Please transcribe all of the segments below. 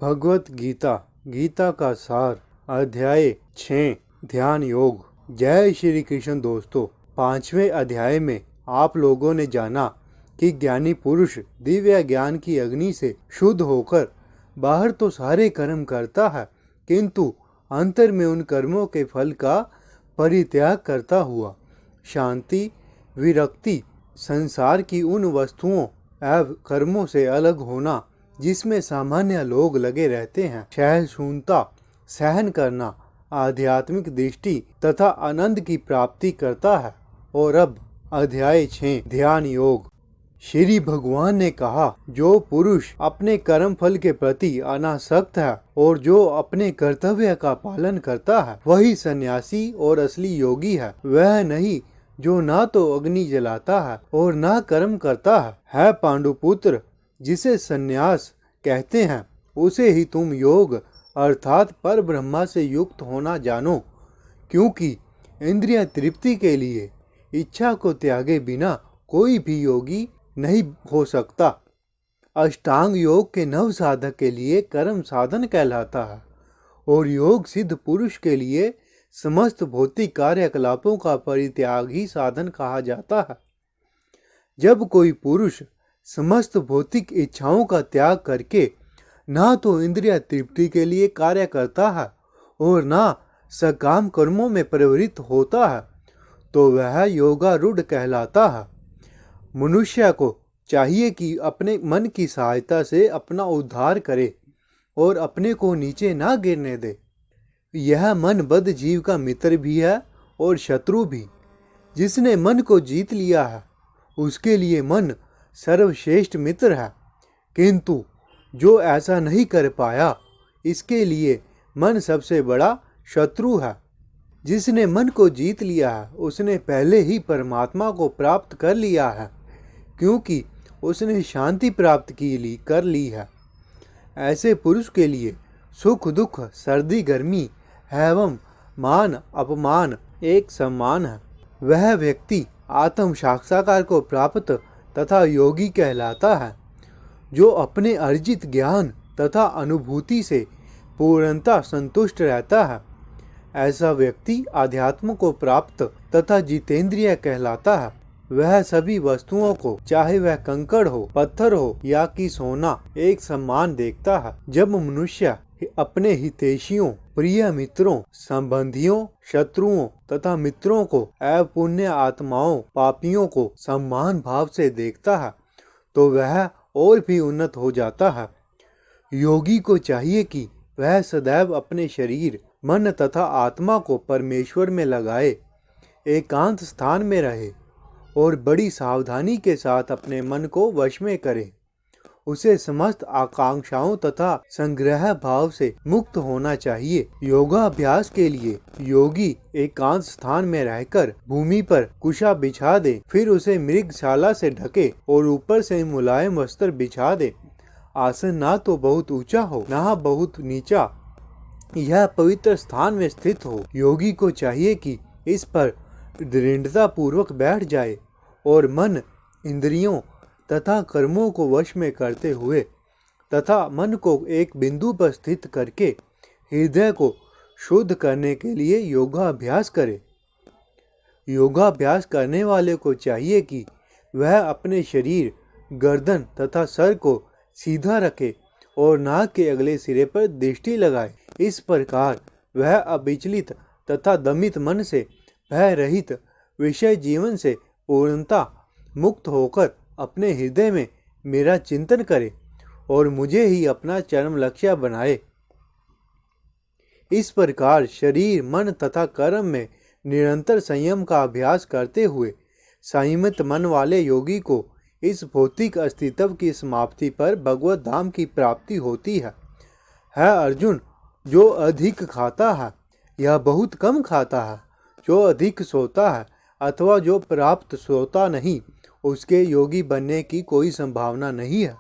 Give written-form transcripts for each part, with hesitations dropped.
भगवत गीता गीता का सार अध्याय 6 ध्यान योग। जय श्री कृष्ण दोस्तों। 5वें अध्याय में आप लोगों ने जाना कि ज्ञानी पुरुष दिव्य ज्ञान की अग्नि से शुद्ध होकर बाहर तो सारे कर्म करता है, किंतु अंतर में उन कर्मों के फल का परित्याग करता हुआ शांति, विरक्ति, संसार की उन वस्तुओं एवं कर्मों से अलग होना जिसमें सामान्य लोग लगे रहते हैं, सहिष्णुता, सहन करना, आध्यात्मिक दृष्टि तथा आनंद की प्राप्ति करता है। और अब अध्याय 6 ध्यान योग। श्री भगवान ने कहा, जो पुरुष अपने कर्म फल के प्रति अनासक्त है और जो अपने कर्तव्य का पालन करता है, वही सन्यासी और असली योगी है। वह नहीं जो ना तो अग्नि जलाता है और ना कर्म करता है पांडुपुत्र, जिसे सन्यास कहते हैं उसे ही तुम योग अर्थात पर ब्रह्मा से युक्त होना जानो, क्योंकि इंद्रिय तृप्ति के लिए इच्छा को त्यागे बिना कोई भी योगी नहीं हो सकता। अष्टांग योग के नव साधक के लिए कर्म साधन कहलाता है और योग सिद्ध पुरुष के लिए समस्त भौतिक कार्यकलापों का परित्याग ही साधन कहा जाता है। जब कोई पुरुष समस्त भौतिक इच्छाओं का त्याग करके ना तो इंद्रिय तृप्ति के लिए कार्य करता है और ना सकाम कर्मों में प्रवृत्त होता है, तो वह योगारूढ़ कहलाता है। मनुष्य को चाहिए कि अपने मन की सहायता से अपना उद्धार करे और अपने को नीचे ना गिरने दे। यह मन बद्ध जीव का मित्र भी है और शत्रु भी। जिसने मन को जीत लिया है उसके लिए मन सर्वश्रेष्ठ मित्र है, किंतु जो ऐसा नहीं कर पाया इसके लिए मन सबसे बड़ा शत्रु है। जिसने मन को जीत लिया है उसने पहले ही परमात्मा को प्राप्त कर लिया है, क्योंकि उसने शांति प्राप्त कर ली है। ऐसे पुरुष के लिए सुख दुख, सर्दी गर्मी एवं मान अपमान एक समान है। वह व्यक्ति आत्म साक्षात्कार को प्राप्त तथा योगी कहलाता है, जो अपने अर्जित ज्ञान तथा अनुभूति से पूर्णतः संतुष्ट रहता है। ऐसा व्यक्ति आध्यात्म को प्राप्त तथा जितेंद्रिय कहलाता है। वह सभी वस्तुओं को, चाहे वह कंकड़ हो, पत्थर हो या कि सोना, एक समान देखता है। जब मनुष्य अपने हितैषियों, प्रिय मित्रों, संबंधियों, शत्रुओं तथा मित्रों को एवं पुण्य आत्माओं, पापियों को सम्मान भाव से देखता है, तो वह और भी उन्नत हो जाता है। योगी को चाहिए कि वह सदैव अपने शरीर, मन तथा आत्मा को परमेश्वर में लगाए, एकांत स्थान में रहे और बड़ी सावधानी के साथ अपने मन को वश में करे। उसे समस्त आकांक्षाओं तथा संग्रह भाव से मुक्त होना चाहिए। योगाभ्यास के लिए योगी एकांत स्थान में रहकर भूमि पर कुशा बिछा दे, फिर उसे मृगशाला से ढके और ऊपर से मुलायम वस्त्र बिछा दे। आसन ना तो बहुत ऊंचा हो ना बहुत नीचा, यह पवित्र स्थान में स्थित हो। योगी को चाहिए कि इस पर दृढ़ता पूर्वक बैठ जाए और मन, इंद्रियों तथा कर्मों को वश में करते हुए तथा मन को एक बिंदु पर स्थित करके हृदय को शुद्ध करने के लिए योगाभ्यास करे। योगाभ्यास करने वाले को चाहिए कि वह अपने शरीर, गर्दन तथा सर को सीधा रखे और नाक के अगले सिरे पर दृष्टि लगाए। इस प्रकार वह अविचलित तथा दमित मन से, भय रहित विषय जीवन से पूर्णतः मुक्त होकर अपने हृदय में मेरा चिंतन करे और मुझे ही अपना चरम लक्ष्य बनाए। इस प्रकार शरीर, मन तथा कर्म में निरंतर संयम का अभ्यास करते हुए संयमित मन वाले योगी को इस भौतिक अस्तित्व की समाप्ति पर भगवत धाम की प्राप्ति होती है। अर्जुन, जो अधिक खाता है या बहुत कम खाता है, जो अधिक सोता है अथवा जो प्राप्त सोता नहीं, उसके योगी बनने की कोई संभावना नहीं है।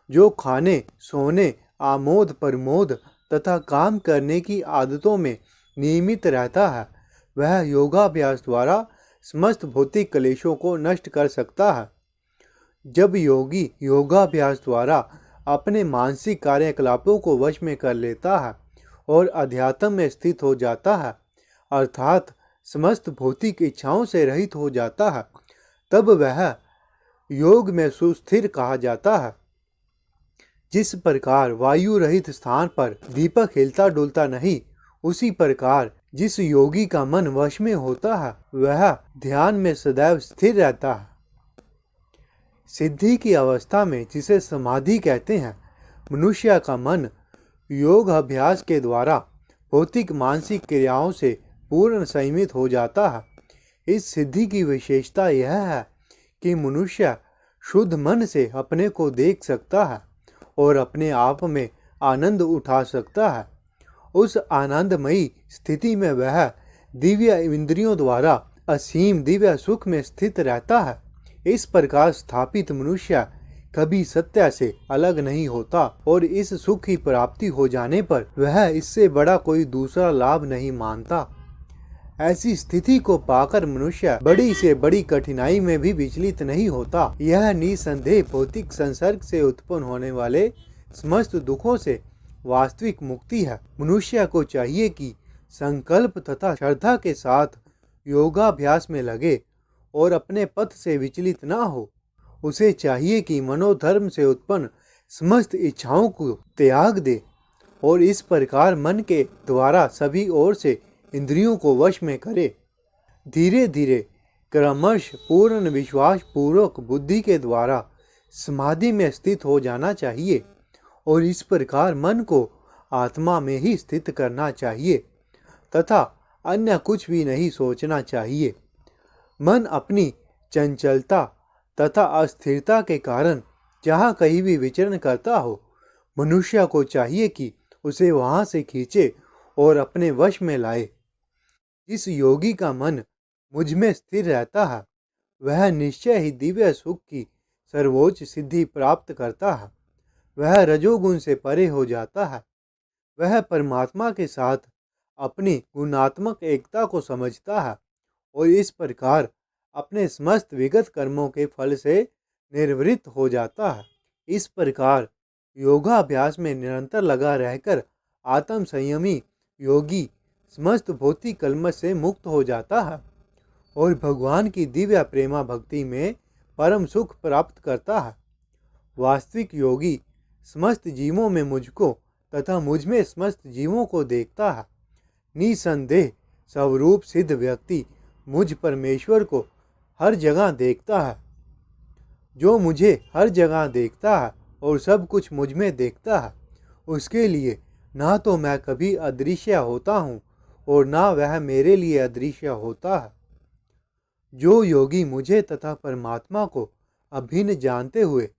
जो खाने, सोने, आमोद प्रमोद तथा काम करने की आदतों में नियमित रहता है, वह योगाभ्यास द्वारा समस्त भौतिक क्लेशों को नष्ट कर सकता है। जब योगी योगाभ्यास द्वारा अपने मानसिक कार्यकलापों को वश में कर लेता है और अध्यात्म में स्थित हो जाता है, अर्थात समस्त भौतिक इच्छाओं से रहित हो जाता है, तब वह योग में सुस्थिर कहा जाता है। जिस प्रकार वायु रहित स्थान पर दीपक हिलता डुलता नहीं, उसी प्रकार जिस योगी का मन वश में होता है वह ध्यान में सदैव स्थिर रहता है। सिद्धि की अवस्था में, जिसे समाधि कहते हैं, मनुष्य का मन योग अभ्यास के द्वारा भौतिक मानसिक क्रियाओं से पूर्ण संयमित हो जाता है। इस सिद्धि की विशेषता यह है कि मनुष्य शुद्ध मन से अपने को देख सकता है और अपने आप में आनंद उठा सकता है। उस आनंदमयी स्थिति में वह दिव्य इंद्रियों द्वारा असीम दिव्य सुख में स्थित रहता है। इस प्रकार स्थापित मनुष्य कभी सत्य से अलग नहीं होता और इस सुख की प्राप्ति हो जाने पर वह इससे बड़ा कोई दूसरा लाभ नहीं मानता। ऐसी स्थिति को पाकर मनुष्य बड़ी से बड़ी कठिनाई में भी विचलित नहीं होता। यह निसंदेह भौतिक संसर्ग से उत्पन्न होने वाले समस्त दुखों से वास्तविक मुक्ति है। मनुष्य को चाहिए कि संकल्प तथा श्रद्धा के साथ योगाभ्यास में लगे और अपने पथ से विचलित न हो। उसे चाहिए कि मनोधर्म से उत्पन्न समस्त इच्छाओं को त्याग दे और इस प्रकार मन के द्वारा सभी ओर से इंद्रियों को वश में करे। धीरे धीरे क्रमश पूर्ण विश्वास पूर्वक बुद्धि के द्वारा समाधि में स्थित हो जाना चाहिए और इस प्रकार मन को आत्मा में ही स्थित करना चाहिए तथा अन्य कुछ भी नहीं सोचना चाहिए। मन अपनी चंचलता तथा अस्थिरता के कारण जहाँ कहीं भी विचरण करता हो, मनुष्य को चाहिए कि उसे वहाँ से खींचे और अपने वश में लाए। जिस योगी का मन मुझ में स्थिर रहता है वह निश्चय ही दिव्य सुख की सर्वोच्च सिद्धि प्राप्त करता है। वह रजोगुण से परे हो जाता है। वह परमात्मा के साथ अपनी गुणात्मक एकता को समझता है और इस प्रकार अपने समस्त विगत कर्मों के फल से निर्वृत्त हो जाता है। इस प्रकार योगाभ्यास में निरंतर लगा रहकर आत्म संयमी योगी समस्त भौतिक कलमश से मुक्त हो जाता है और भगवान की दिव्य प्रेमा भक्ति में परम सुख प्राप्त करता है। वास्तविक योगी समस्त जीवों में मुझको तथा मुझ में समस्त जीवों को देखता है। निसंदेह स्वरूप सिद्ध व्यक्ति मुझ परमेश्वर को हर जगह देखता है। जो मुझे हर जगह देखता है और सब कुछ मुझ में देखता है, उसके लिए ना तो मैं कभी अदृश्य होता हूँ और ना वह मेरे लिए अदृश्य होता है। जो योगी मुझे तथा परमात्मा को अभिन्न जानते हुए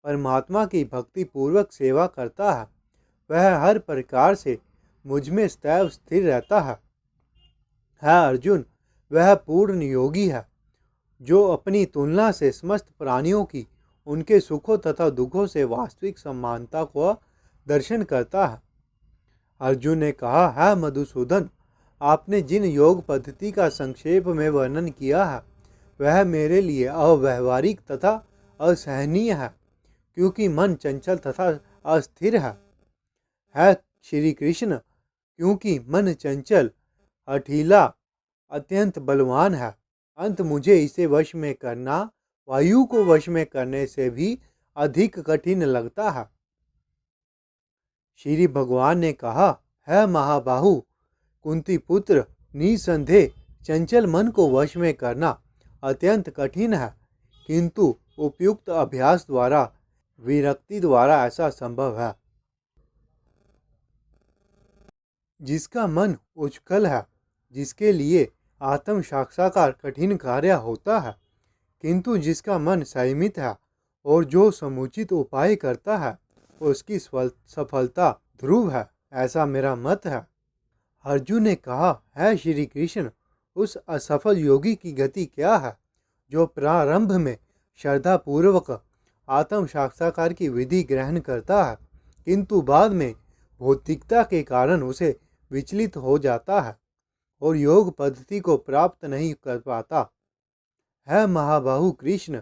परमात्मा की भक्ति पूर्वक सेवा करता है, वह हर प्रकार से मुझ में सदैव स्थिर रहता है। अर्जुन, वह पूर्ण योगी है जो अपनी तुलना से समस्त प्राणियों की उनके सुखों तथा दुखों से वास्तविक समानता को दर्शन करता है। अर्जुन ने कहा, है मधुसूदन, आपने जिन योग पद्धति का संक्षेप में वर्णन किया है वह मेरे लिए अव्यवहारिक तथा असहनीय है, क्योंकि मन चंचल तथा अस्थिर है श्री कृष्ण, क्योंकि मन चंचल हठीला अत्यंत बलवान है। अंत मुझे इसे वश में करना वायु को वश में करने से भी अधिक कठिन लगता है। श्री भगवान ने कहा, है महाबाहु कुंती पुत्र, निसंदेह चंचल मन को वश में करना अत्यंत कठिन है, किंतु उपयुक्त अभ्यास द्वारा विरक्ति द्वारा ऐसा संभव है। जिसका मन उच्छल है, जिसके लिए आत्म साक्षात्कार कठिन कार्य होता है, किंतु जिसका मन संयमित है और जो समुचित उपाय करता है उसकी सफलता ध्रुव है, ऐसा मेरा मत है। अर्जुन ने कहा, है श्री कृष्ण, उस असफल योगी की गति क्या है जो प्रारंभ में श्रद्धा पूर्वक आत्म साक्षात्कार की विधि ग्रहण करता है, किंतु बाद में भौतिकता के कारण उसे विचलित हो जाता है और योग पद्धति को प्राप्त नहीं कर पाता। है महाबाहु कृष्ण,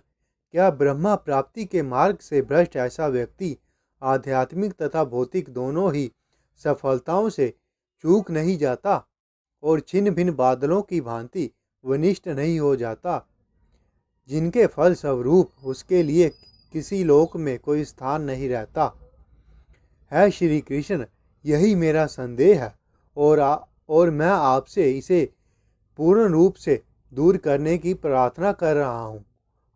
क्या ब्रह्मा प्राप्ति के मार्ग से भ्रष्ट ऐसा व्यक्ति आध्यात्मिक तथा भौतिक दोनों ही सफलताओं से चूक नहीं जाता और छिन्न भिन्न बादलों की भांति विनिष्ट नहीं हो जाता, जिनके फल स्वरूप उसके लिए किसी लोक में कोई स्थान नहीं रहता। है श्री कृष्ण, यही मेरा संदेह है और मैं आपसे इसे पूर्ण रूप से दूर करने की प्रार्थना कर रहा हूँ।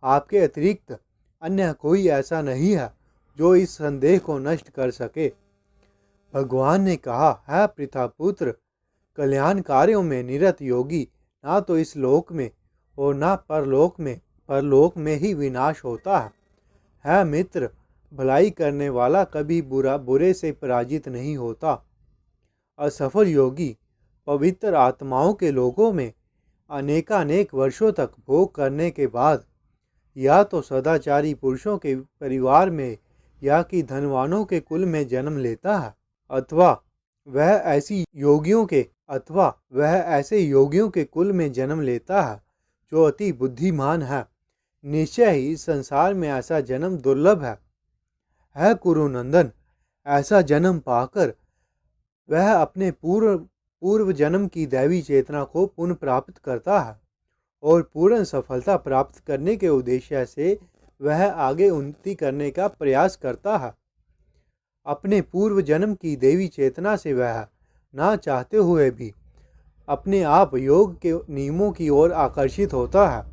आपके अतिरिक्त अन्य कोई ऐसा नहीं है जो इस संदेह को नष्ट कर सके। भगवान ने कहा, है पृथापुत्र, कल्याण कार्यों में निरत योगी ना तो इस लोक में और ना परलोक में ही विनाश होता है मित्र, भलाई करने वाला कभी बुरे से पराजित नहीं होता। असफल योगी पवित्र आत्माओं के लोगों में अनेकानेक वर्षों तक भोग करने के बाद या तो सदाचारी पुरुषों के परिवार में या कि धनवानों के कुल में जन्म लेता है, अथवा वह ऐसे योगियों के कुल में जन्म लेता है जो अति बुद्धिमान है। निश्चय ही इस संसार में ऐसा जन्म दुर्लभ है कुरुनंदन। ऐसा जन्म पाकर वह अपने पूर्व जन्म की दैवी चेतना को पुनः प्राप्त करता है और पूर्ण सफलता प्राप्त करने के उद्देश्य से वह आगे उन्नति करने का प्रयास करता है। अपने पूर्व जन्म की देवी चेतना से वह ना चाहते हुए भी अपने आप योग के नियमों की ओर आकर्षित होता है।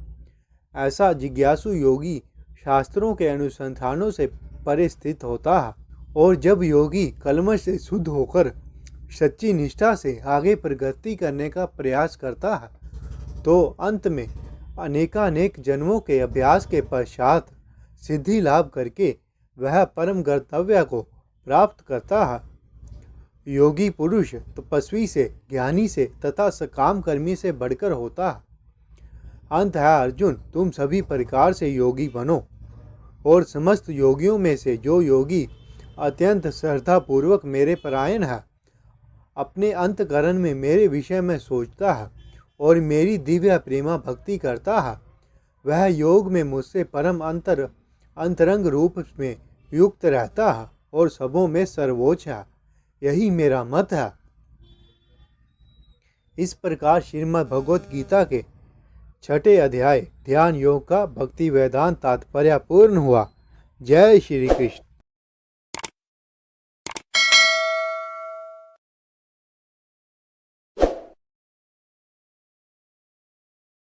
ऐसा जिज्ञासु योगी शास्त्रों के अनुसंधानों से परे स्थित होता है और जब योगी कलमश से शुद्ध होकर सच्ची निष्ठा से आगे प्रगति करने का प्रयास करता है तो अंत में अनेकानेक जन्मों के अभ्यास के पश्चात सिद्धि लाभ करके वह परम गंतव्य को प्राप्त करता है। योगी पुरुष तपस्वी से, ज्ञानी से तथा सकाम कर्मी से बढ़कर होता है। अंत है अर्जुन, तुम सभी प्रकार से योगी बनो और समस्त योगियों में से जो योगी अत्यंत श्रद्धापूर्वक मेरे परायण है, अपने अंतकरण में मेरे विषय में सोचता है और मेरी दिव्य प्रेमा भक्ति करता है, वह योग में मुझसे परम अंतरंग रूप में युक्त रहता है और सबों में सर्वोच्च है। यही मेरा मत है। इस प्रकार श्रीमद् भगवत गीता के 6ठे अध्याय ध्यान योग का भक्ति वेदांत तात्पर्य पूर्ण हुआ। जय श्री कृष्ण।